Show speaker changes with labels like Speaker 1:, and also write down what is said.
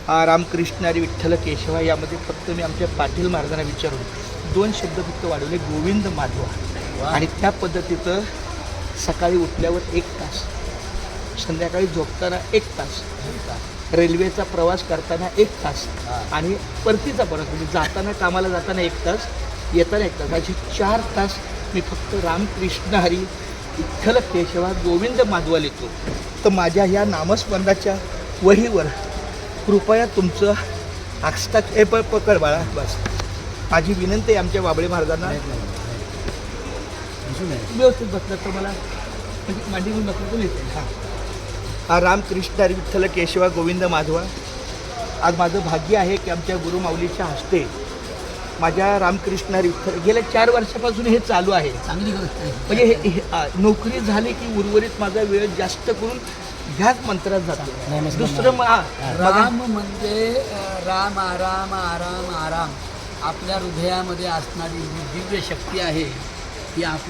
Speaker 1: रामकृष्ण हरी विठ्ठल केशवा यामध्ये फक्त मी आमच्या पाटील महाराजांना विचारून 2 शब्द फक्त वाढवले, गोविंद माधवा. आणि त्या पद्धतीचं सकाळी उठल्यावर 1 तास, संध्याकाळी झोपताना 1 तास, रेल्वेचा प्रवास करताना 1 तास आणि परतीचा प्रवास म्हणजे जाताना कामाला जाताना 1 तास, येताना 1 तास, असे 4 तास मी फक्त रामकृष्ण हरी विठ्ठल केशवा गोविंद माधवा लिहितो. तर माझ्या ह्या नामस्मरणाच्या वहीवर कृपया तुमचं हस्ताक्षर पकड बाळा. बस माझी विनंती आहे आमच्या बाबळे महाराजांना, व्यवस्थित बसलं तर मला म्हणजे मांडी घेऊन बसलं तर लिहिते. हां, रामकृष्ण हरी विठ्ठल केशवा गोविंद माधवा. आज माझं भाग्य आहे की आमच्या गुरुमाऊलीच्या हस्ते माझ्या रामकृष्ण हरी विठ्ठल गेल्या 4 वर्षापासून हे चालू आहे.
Speaker 2: चांगली गोष्ट आहे.
Speaker 1: म्हणजे नोकरी झाली की उर्वरित माझा वेळ जास्त करून ह्याच मंत्रात जातो. दुसरं
Speaker 2: राम म्हणजे राम, आराम, आराम, आराम. आपल्या हृदयामध्ये असणारी जी दिव्य शक्ती आहे ती आपल्या